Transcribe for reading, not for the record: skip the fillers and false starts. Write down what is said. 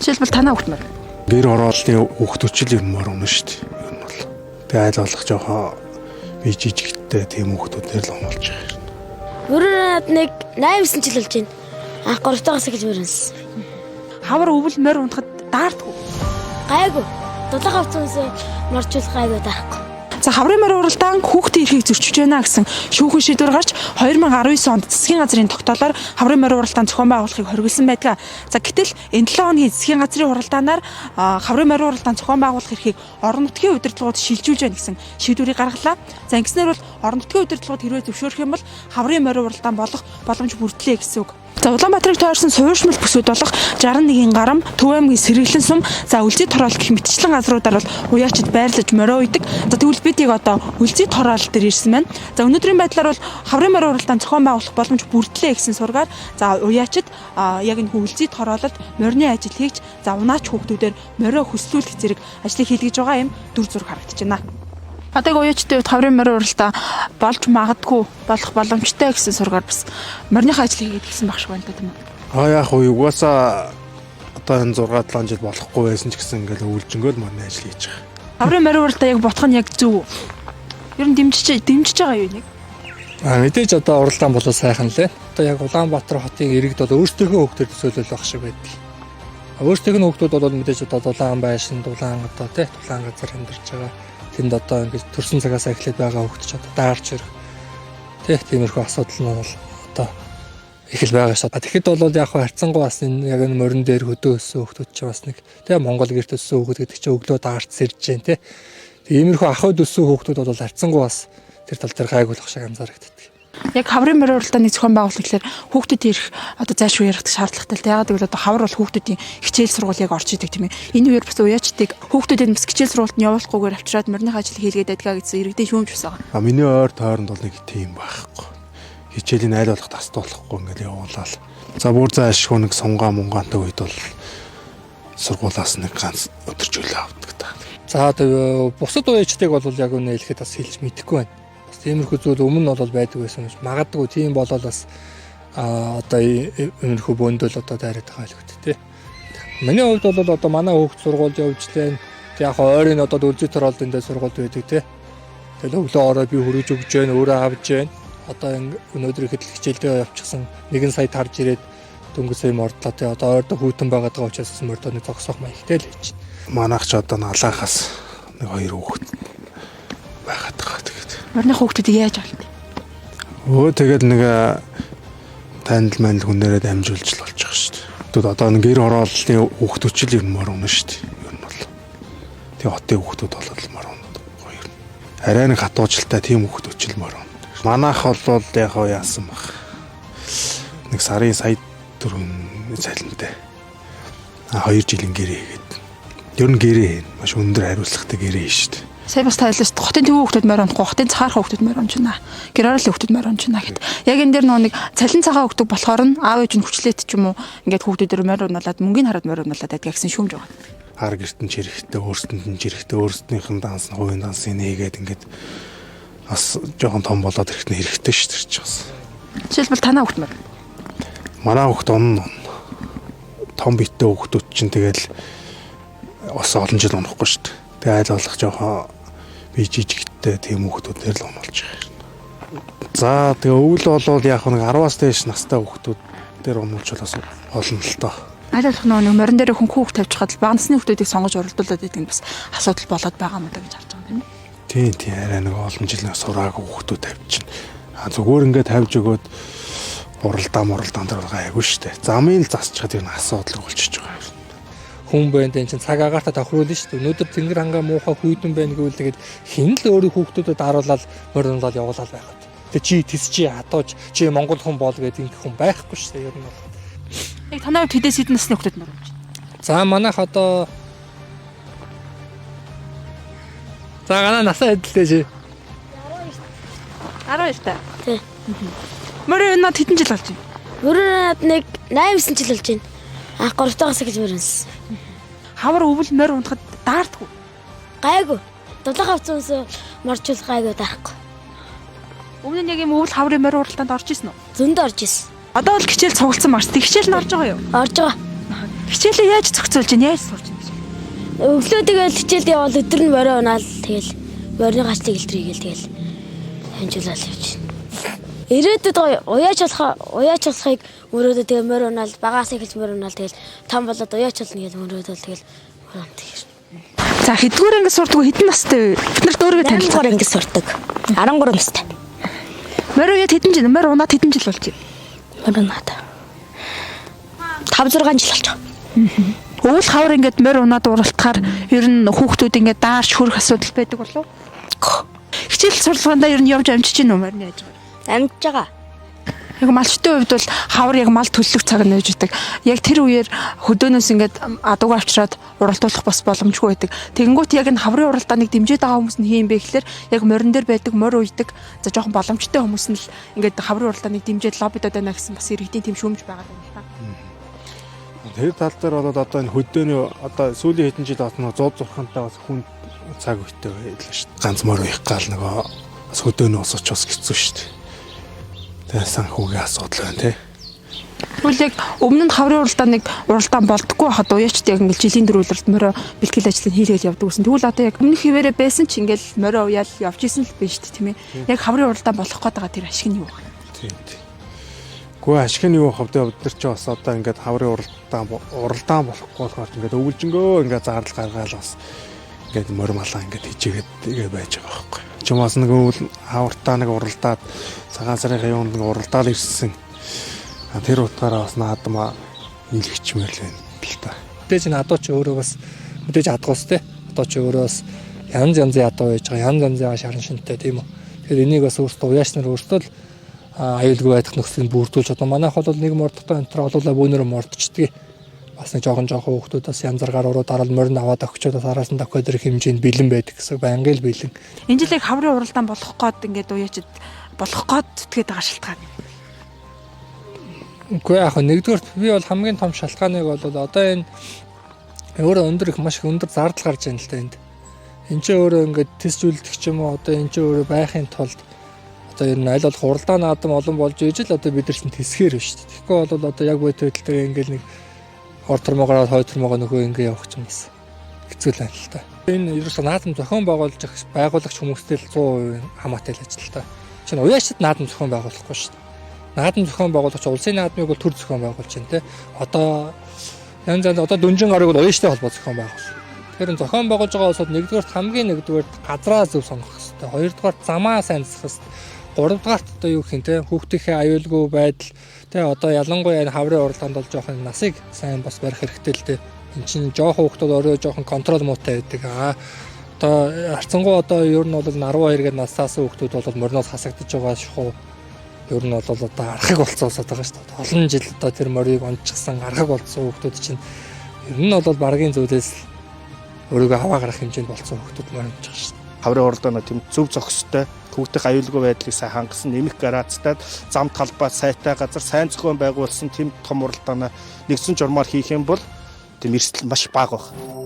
Жишээлбэл танаа хүүхд мөр. Гэр ороолын хүүхдүүчл юмар унаа шүү дээ. Ер нь бол. Тэгээ айл болох жоохон би жижигтэй тийм хүүхдүүдээр л оноолж байгаа юм. Өөрөөр нэг 8-9 жил болж байна. Анх 3 дахь класс гэж мөрөнс. Хавар өвөл морь унахад даардгүй. Гайгүй. Дулаан авцаас моржуулах гайгүй даахгүй. За хаврын морь уралдаан хүүхдийн эрхийг зөрчиж байна гэсэн шүүхэн шийдвэр гарч 2019 онд засгийн газрын тогтоолоор хаврын морь уралдаан зохион байгуулахыг хориглосон байдаг. За гэтэл энэ 7 хоногийн засгийн газрын уралдаанаар хаврын морь уралдаан зохион байгуулах эрхийг орон нутгийн удирдлагууд шилжүүлж байна гэсэн шийдвэрийг гаргалаа. За ингэснээр бол орон нутгийн удирдлагууд хэрвээ зөвшөөрөх юм бол хаврын морь уралдаан болох боломж бүрдлээ гэсэн үг. За Улаанбаатарыг тойрсон суурьшмал бүсүүд болох 61 гарам, Төв аймгийн Сэргэлэн сум, за Үлзий тороол гэх мэтчлэн газруудаар бол уяачид байрлаж морио уйдаг. За тэгвэл бидийг одоо Үлзий тороол дээр ирсэн байна. За өнөөдрийн байдлаар бол хаврын морь уралдаан зохион байгуулах боломж бүрдлээ гэсэн сургаар за уяачид яг энэ Үлзий тороололд морины ажил хийж за унаач хүүхдүүдээр морио хөслүүлэх зэрэг ажлыг хийлгэж байгаа юм дүр зураг харагдаж байна. Одоо уяачдын үед хаврын морь уралдаан болж магадгүй болох боломжтой гэсэн сургаар бас мориныхаа ажил хийгээд гисэн багш байна тийм үү? Яг уу угаасаа одоо энэ 6-7 жил болохгүй байсан ч гэсэн ингээл өвлжөнгөө л морины ажил хийж байгаа. Хаврын морь уралдаан яг бодох нь яг зөв. Ер нь дэмжиж байгаа юу нэг? Мэдээж одоо уралдаан болоо сайхан лээ. Одоо яг Улаанбаатар хотын иргэд бол өөрсдийнхөө хөвгтөр төсөөлөл байх шиг байдаг. Өөрсдийнх нь хөвгтүүд бол мэдээж одоо дулаан байшин, дулаан одоо дулаан газар амьдарч байгаа. Тэнд одоо ингэж төрсөн цагаас эхлээд байгаа хөвгт ч одоо даарч ирэх. Тиймэрхүү асуудал нь бол одоо их л байгаа шүү. Тэгэхэд бол яг харьцангуй бас энэ яг энэ морин дээр хөдөө өссөн хөвгтүүд ч бас нэг Монгол гэрт өссөн хөвгт гэдэг чинь өглөө даарч сэрж जैन Иймэрхүү ахуйд өссөн хөвгтүүд бол харьцангуй бас тэр тал дээр гайгуулах шиг анзаарагддаг. Яг хаврын морь уралдааны зохион байгуулалт гэхээр хүүхдүүдийн эрх одоо зайлшгүй ярих шаардлагатай л. Яагаад гэвэл одоо хавар бол хүүхдүүдийн хичээл сургуулийг орж идэг тийм ээ. Энэ үеэр бас уяачдыг хүүхдүүдийн бас хичээл сургуульд нь явуулахгүйгээр авчираад мориных ажил хийлгээд байдгаа гэсэн иргэдийн шүүмж бас байгаа. Миний ойр тойронд бол нэг тийм байхгүй. Хичээлийн айл болох тастуулахгүй ингээд явуулаад. За бүр заашгүй нэг сунгаа мунгаантай үед бол сургуулаас нэг ганц өдөржүүлээ авдаг та. За тэгээ бусад уяачдыг бол яг үнэ хэлэхэд бас хэлж мэдэхгүй байна. Тиймэрхүү зүйл өмнө нь бол байдаг байсан гэж магадгүй тийм болол бас одоо иймэрхүү бөөндөл одоо дайраад байгаа л үү тий. Миний хувьд бол одоо манай хүүхд сургуульд явж лээ. Яг ойрын одоо Үлзий тороолд энэ сургуульд байдаг тий. Тэгэл өглөө ороо би хөрөж өгч जैन өөрөө авч जैन. Одоо өнөөдөр ихэд хичээлдээ явчихсан 1 сая тарж ирээд дөнгөж сая мордлоо тий. Одоо ойрдоо хүүтэн байгаад байгаа учраас мордооны зогсоох маягтай л хийж. Манайх ч одоо алаахаас нэг 2 хүүхэд байгаад байгаа. Морины хүүхдүүдийг яаж олд? Тэгээд нэг танил манил хүнээрээ дамжуулж л болж байгаа шүү дээ. Тэгвэл одоо нэг гэр орооллын хүүхдүүчл юм мөр унаа шүү дээ. Ер нь бол. Тэгээ хотын хүүхдүүд бол мөр унаад гоё юм. Арай нэг хатуужилтай тийм хүүхдүүчл мөр унаа. Манайх бол яг яасан баг. Нэг сарын сая 4 цалинтай. 2 жилийн гэрээ хийгээд. Ер нь гэрээ маш өндөр хариуцлагатай гэрээ шүү дээ. Сая бас тайлбарс хотын төв хүүхдүүд морь унахгүй, хотын цагаан хүүхдүүд морь унж байна. Гэр ороолын хүүхдүүд морь унж байна гэхэд. Яг энэ дээр нэг цалин цагаан хүүхдүүд болохоор нь аав ээж нь хүчлээд ч юм уу ингээд хүүхдүүдээр морь унаалаад мөнгөний хараад морь унаалаад байдаг гэсэн шүүмж байгаа. Хар гертэн чирэхтэй, өөрсдөнд нь чирэхтэй, өөрсдийнх нь данс, хувийн дансыг нээгээд ингээд бас жоохон том болоод ирэхтэн хэрэгтэй шүү дээ ч бас. Жишээлбэл танаа хүүхд морь. Манай хүүхд он том биттэй хүүхдүүд чинь тэгэл бас олон жил унахгүй шүү дээ. Тэгээ айл болох жоохон би жижигтэй тийм хүүхдүүдээр л оноолж байгаа юм. За тэгээ өвөл бол яг нэг 10-аас дээш настай хүүхдүүд дээр оноолж бас олон л тоо. Айл болох нэг морин дээр хөнхөн хүүхд тавьж хаад бага насны хүүхдүүдийг сонгож уралдуулад байдаг нь бас асуудал болоод байгаа юм даа гэж харж байгаа юм. Тийм арай нэг олон жил сураагүй хүүхдүүд тавьчихна. Зүгээр ингээд тавьж өгөөд уралдаан дээр гайгүй шүү дээ. Замын л засчихад энэ асуудал болчихж байгаа юм. Хүн байна энэ чинь цаг агаарта тохируулна шүү дээ. Өнөөдөр тэнгэр хангаа муухай хүйтэн байна гэвэл тэгээд хин л өөрийн хүүхдүүдэд харуулаад моринлол явуулаад байгаад. Тэгээд чи тэс чи хатууж чи монгол хүн бол гэдэг ингэ хүн байхгүй шүү дээ ер нь бол. Яг танаа хувьд хэдээс хэдэн насны хүүхдүүд морь унж байна? За манайх одоо за гана насаа хэдэлтэй чи? 12 та. Тий. Морь унаад хэдэн жил болж байна? Өөрөөр нэг 8-9 жил болж байна. Анх 3 дахь класс гэж мөрөнс. Хавар өвөл морь унахад даардгүй. Гайгүй. Дулаан авцаас моржуулах гайгүй даахгүй. Өмнө нь яг юм өвөл хаврын морь уралдаанд орж исэн үү? Зөндөө орж исэн. Одоо бол хичээл цугласан багш. Тэг хичээл нь орж байгаа юу? Орж байгаа. Хичээлээ яаж зохицуулж байна? Яаж сурч байна? Өглөө тэгэл хичээлд явал өдөр нь морин унаал тэгэл морины гачлыг илтрийгээл тэгэл ханжуулаад явж байна. Ирээдүйд уяач болохыг мөрөөдөө тэгээ морин унаал багаас эхэлж морин унаал тэгэл том болоод уяач болно гэж мөрөөдөө тэгэл морин тэгэр. За хэдгээр ангид сурдаг хэдэн настай вэ? Бид нарт өөрийгөө 8 танилцуулах. дугаар ангид сурдаг. 13 настай. Морь уяад хэдэн жил? Морь унаад хэдэн жил болж байна? Морин унаад 5-6 жил болж байгаа. Уул хавар ингээд морь унаад уралтахаар ер нь хүүхдүүд ингээд даарч хөрөх асуудал байдаг болов уу? Хичээл сурлагаандаа ер нь явж амжиж гин үү морины аж? Амжиж байгаа. Яг малчтын хувьд бол хавар яг мал төлөх цаг нь байж идэг. Яг тэр үеэр хөдөөнөөс ингээд адуугаар авчираад уралтуулах бас боломжгүй байдаг. Тэгэнгүүт яг энэ хаврын уралдааныг дэмжиж байгаа хүмүүс нь хийм бэ гэхэлэр яг морин дээр байдаг морь уйдаг за жоохон боломжтой хүмүүс нь л ингээд хаврын уралдааныг дэмжиж лоббидод байна гэсэн бас иргэдийн тэм шүүмж байгаа юм л та. Тэр тал дээр бол одоо энэ хөдөөний одоо сүүлийн хэдэн жил бас нэг 100 зурхантай бас хүн цаг үетэй байлаа шүү дээ. Ганц морь уйх гал нөгөө бас хөдөөний ус очоос хэцүү шүү дээ. Тэгээ санхүүгийн асуудал байна тий. Тэгвэл яг өмнө нь хаврын уралдаан болдгоо хахад уяачд яг ингээд жилийн дөрвөлөрт морь бэлтгэл ажлыг хийлгээл явдаг гэсэн. Тэгвэл одоо яг өмнөх хിവэрэ байсан ч ингээд морь уяал явж исэн л биш тийм ээ. Яг хаврын уралдаан болох гээд байгаа тэр ашиг нь юу вэ? Тийм. Гэхдээ ашиг нь юу хавд бид нар ч бас одоо ингээд хаврын уралдаан болохгүй болохоор ингээд өвлжөнгөө ингээд зардал гаргаал бас ингээд морь малаа ингээд хижээгээд тэгээ байж байгаа байхгүй. Чамаас нэг хавартаа нэг уралдаад цагаан сарын юунд нэг уралдаал ирсэн. Тэр утгаараа бас наадмаа нийлэгчмээр л байна л та. Мэдээж энэ адуу ч өөрөө бас мэдээж адгуус те. Адуу ч өөрөө бас янз янзын адуу байж байгаа. Янз янзын шаран шинтэй тийм үү. Тэгэхээр энийг бас өөртөө уяач нар өөртөө л аюулгүй байх нөхцөлийг бүрдүүлж одоо манайх бол нэг мордтой энтер олуулаа бөөнөр мордчдөг. Бас нэг жоохон хүүхдүүд бас янзаргаар уруу дараал морин аваад өгчөөд араас нь давхад ирэх хэмжээнд бэлэн байдаг гэсэн байнгын л бэлэн. Энэ жил яг хаврын уралдаан болох гээд ингээд уяачд болох гээд тэгээд байгаа шалтгаан. Үгүй яг нэгдүгээр би бол хамгийн том шалтгааныг бол одоо энэ өөрөө өндөр их маш их өндөр зардал гарч байна л да энд. Энд чинь өөрөө ингээд тэсжүүлдэг ч юм уу одоо энэ чинь өөрөө байхын тулд одоо ер нь аль болох уралдаан наадам олон болж ижил одоо бид нар чинь тэсгээр байна шүү дээ. Тэгэхгүй бол одоо яг бод байдал дээр ингээд нэг ор тормогоо хой тормогоо нөхөө ингээд явах чинь бас хэцүү л байна л та. Энэ ерөөсөө наадам зохион байгуулагч хүмүүстэй л 100% хамаатай л ажил та. Чинь уяачд наадам зохион байгуулахгүй шүү дээ. Наадам зохион байгуулагч улсын наадмыг бол төр зохион байгуулж байна те. Одоо янз янз одоо дүнжин гарыг бол уяачтай холбоо зохион байгуул. Тэгэхээр зохион байгуулж байгаа улсууд нэгдүгээр газраа зөв сонгох хэрэгтэй. Хоёрдугаар замаа сайн засах хэрэгтэй. Гуравдугаар одоо юу гэх юм те хүүхдийнхээ аюулгүй байдал те одоо ялангуяа энэ хаврын уралдаанд бол жоохон насыг сайн бас барих хэрэгтэй л те. Энд чинь жоохон хүүхдүүд өөрөө жоохон контрол муутай байдаг. Одоо харцангуй одоо ер нь бол 12 гээд насаас хүүхдүүд бол мориноос хасагдаж байгаа шахуу ер нь бол одоо архаг болцоосоод байгаа шүү дээ. Олон жил одоо тэр морийг онцгсан архаг болцсон хүүхдүүд чинь ер нь бол багийн зүйлээс өөрийгөө хаваа гарах хэмжээнд болцсон хүүхдүүд моринж байгаа шүү дээ. Хаврын уралдаанаа тэм зөв зохистой хүүхдийн аюулгүй байдлыг сайн хангасан нэмэх гараацтай зам талбай сайтай газар сайн зохион байгуулсан тэм том уралдаанаа нэгдсэн журмаар хийх юм бол тэм эрсдэл маш бага байна.